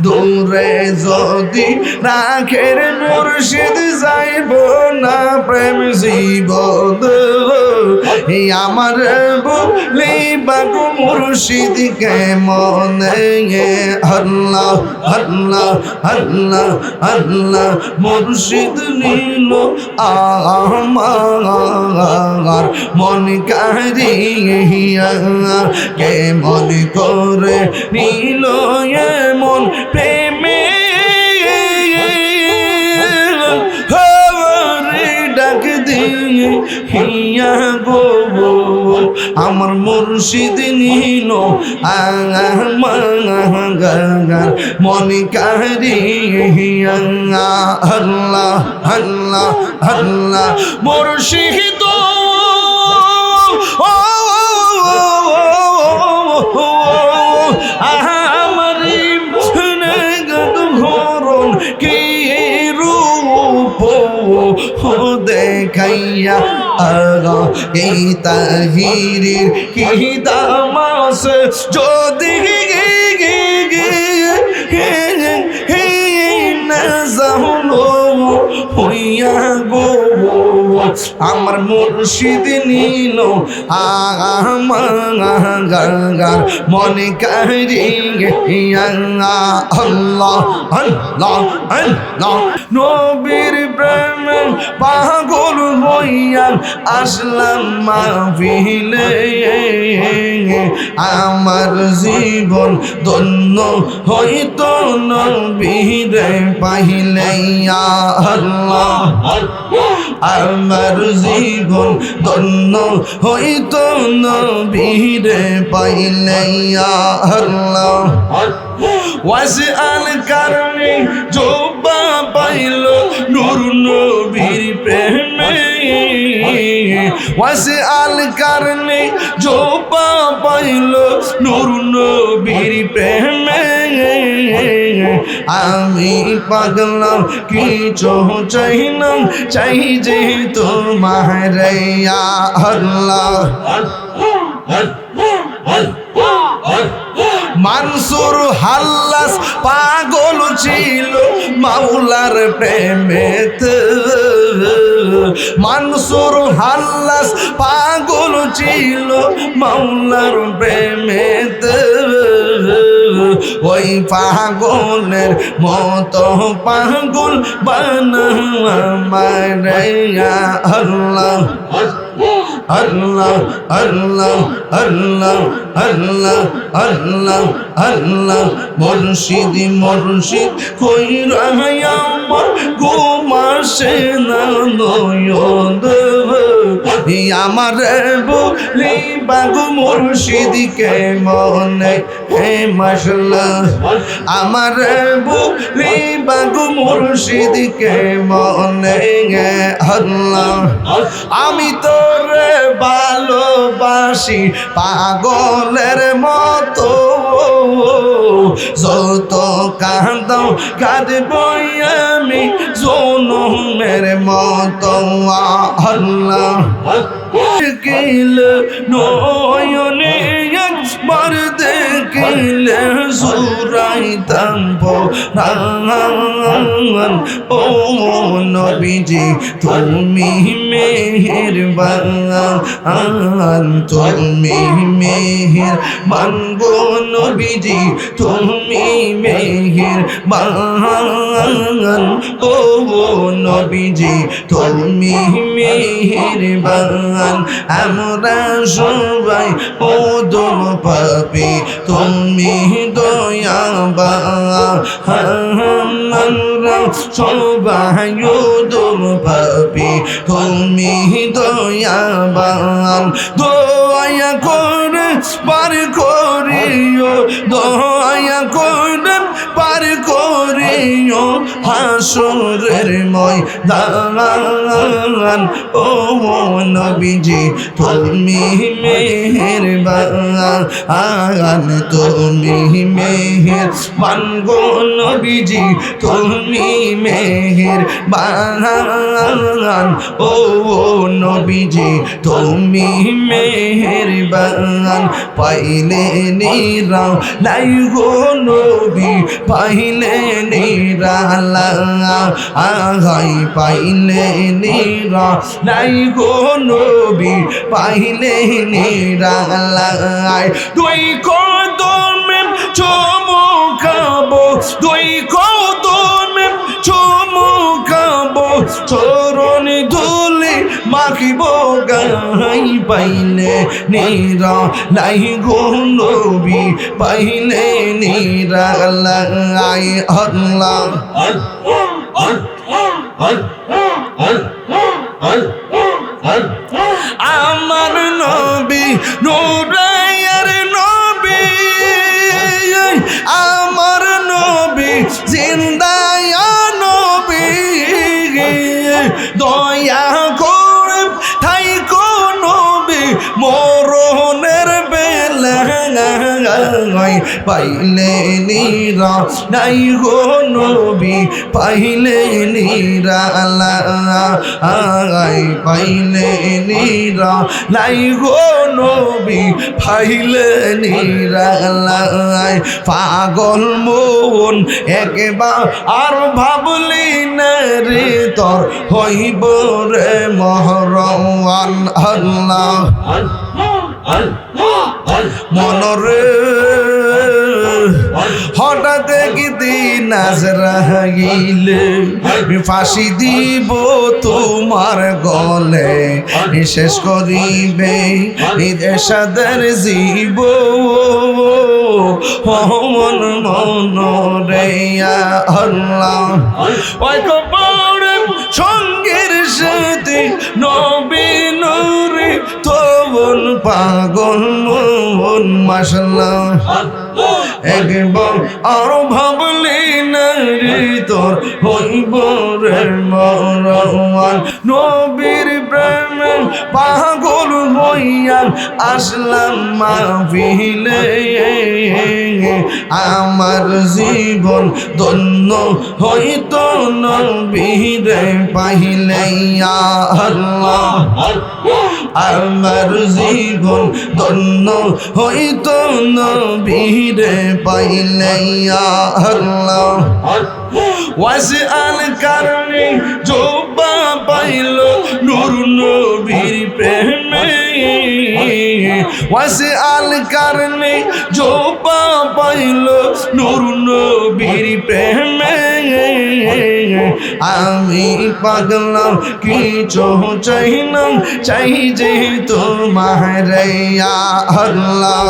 দূরে যদি রাখের মুর্শিদ যাইব না প্রেম জীবন আমার বলি বাগু মুর্শিদ কেমন আল্লাহ আল্লাহ আল্লাহ আল্লাহ মুর্শিদ নীল আমার মন কারিয়া কেমন করে নীল মন প্রেমে ডাক দিয়ে হিয়া গো আমার মুর্শিদ নীল আমার মন কারিয়া আল্লাহ আল্লাহ আল্লাহ মুর্শিদ আমারি ধরন কি রূপ দেখাইয়া এই তাহিরের কি দামাস যদি না জানো হইয়া গো আমার মুর্শিদ নীল আমার মনে কারিয়া আল্লাহ আল্লাহ আল্লাহ নবীর প্রেম পাগল হইয়া আসলাম মাহফিলে আমার জীবন ধন্য হইতো নবীরে পাইলে আল্লাহ আমার জীবন ধন্য হইতো নবীরে পাইলে আল্লাহ ওয়াসআল কারণে জোবা পাইল নূর নবীর প্রেমে ওয়াসআল কারণে জোবা পাইল নূর নবীর প্রেমে আমি পাগলা কিছু চাই না চাই যে তোমার আল্লাহ মানসুর হাল্লাস পাগল ছিল মাওলার প্রেমেতে মানসুর হাল্লাস পাগল ছিল মাওলার প্রেমেতে ওই পাগলের মতো পাগল বানাওয়া মারাইয়া আল্লাহ আল্লাহ আল্লাহ আল্লাহ আল্লাহ আল্লাহ আল্লাহ মুর্শিদ মুর্শিদ কইরা আমার ঘুমাসে না নয়ন আমার বলি বাগু মুর্শিদ কেমনে হে মাশাআল্লাহ আমার বলি বাগু মুর্শিদ কেমনে আল্লাহ আমি তোরে ভালোবাসি পাগলের মতো যত কাঁদাও কাঁদবই আমি জনমের মতো আল্লাহ কিল নয়নে একবার দেখিলে জুরাইতাম পরাণ ও নবীজি তুমি মেহেরবান তুমি মেহেরবান গো নবীজি তুমি মেহেরবান ও নবীজি তুমি মেহেরবান আমরা সবাই ও দম পাপি তুমি দয়াবান আমরা সবাই ও দম পাপি তুমি দয়াবান দয়া করে পার করিও দয়া করে পার করিও হাসরের ময়দান ও নবীজি তুমি মেহেরবান তুমি মেহেরবান গো নবীজি তুমি মেহেরবান ও নবীজি তুমি মেহেরবান পাইলে নিরাও নাই গো নবী পাইলে নিরালাই পাইলে নিরালাই গো নবী পাইলে নিরালাই দুই কদমে চুমুকাবো দুই কদমে চুমুকাবো চরণ ধুলি মাখিব গাই পাইলে নিরালাই গো নবী পাইলে নিরালাই আল্লাহ আমার নবী নূরের নবী আমার নবী জিন্দায়া নবী দয়া করে থাইকো নবী মরণের বেলায় পাইলে নিরালাই গো নবী পাইলে নিরালাই পাইলে নিরালাই গো নবী পাইলে নিরালাই পাগল মন একবার আর ভাবলি না রে তোর হইব রে মহরওয়ান আল্লাহ মনরে হঠাৎ একদিন আজরাইলে ফাঁসি দিব তোমার গলে শেষ করিবে দেশাদের জীব মন মনরে আল্লাহ ওই কবর সঙ্গের সাথে নবী নূরে তবন পাগল মন মাশাআল্লাহ একবার আর ভাবলি না রে তোর হইব রে মরওয়ান নবীর প্রেমে পাগল হইয়া আসলাম মাহফিলে আমার জীবন ধন্য হইতো নবীরে পাইলে আল্লাহ আমার জীবন ধন্য হইতো নবীরে পাইলে আল্লাহ ওয়াসআল কারণে জোবা পাইল নূর নবীর প্রেমে ওয়াসআল কারণে জোবা পাইল নূর নবীর প্রেমে আমি পাগলা কিছু চাই না চাই যে তোমার আল্লাহ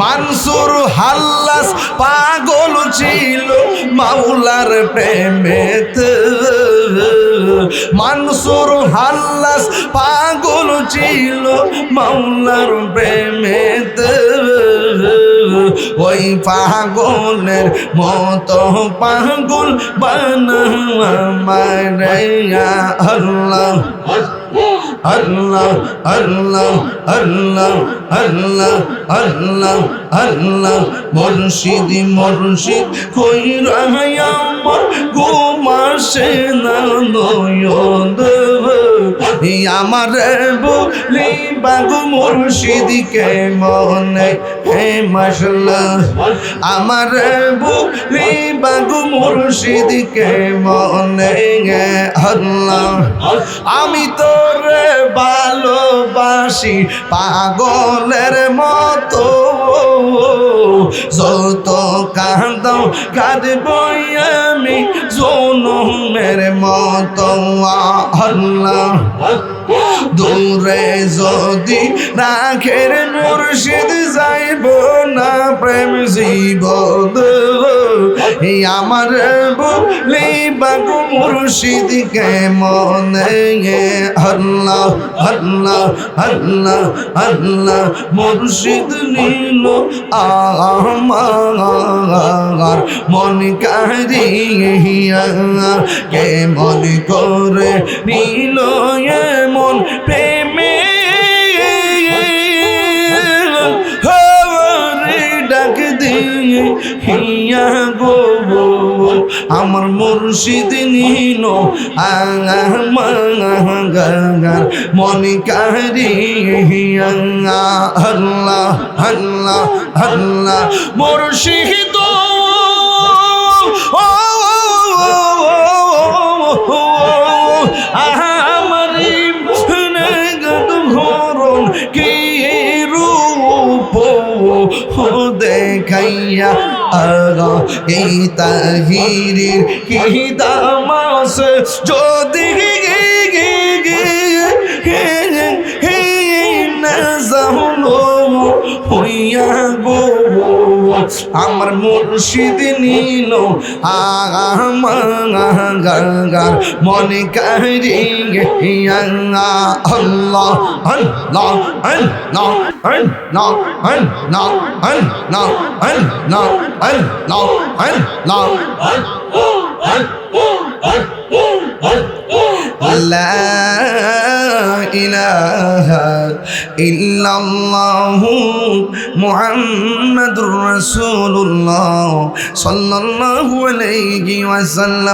মানসুর হাল্লাস পাগল ছিল মাওলার প্রেমেতে মানসুর হাল্লাস পাগল ছিল মাওলার প্রেমেতে ওই পাগলের মতো পাগল বানায়া আল্লাহ আল্লাহ আল্লাহ আল্লাহ আল্লাহ আল্লাহ আল্লাহ মুর্শিদ মুর্শিদ কইরা আমার ঘুমাসে না নয়ন আমার বলি বাগু মুর্শিদকে মনে হে মাশাআল্লাহ আমার বলি বাগু মুর্শিদকে মনে আল্লাহ আমি তোরে ভালোবাসি পাগলের মতো যত কাঁদাও কাঁদব আমি জনমের মতো আল্লাহ দূরে যদি রাখের মুর্শিদ যাইব না প্রেম জীবন আমার বলি বাগু মুর্শিদকে মনে আল্লাহ আল্লাহ আল্লাহ আল্লাহ মুর্শিদ নীল আমার মন কারিয়া কে মন করে নীল মন প্রেমে ডাক দিয়ে হিয়া গো আমার মুর্শিদ নীল আমার মন কারিয়া আল্লাহ আল্লাহ আল্লাহ মুর্শিদ আমারি ধরন কি রূপ দেখাইয়া আগা এই তাহিরির কি দামাস যদি হইয়া গো আমার মুর্শিদ নীল আমার মনে কারিয়া আল্লাহ আল্লাহ আল্লাহ আল্লাহ আল্লাহ আল্লাহ আল্লাহ আল্লাহ আল্লাহ لا إله إلا الله محمد رسول الله صلى الله عليه وسلم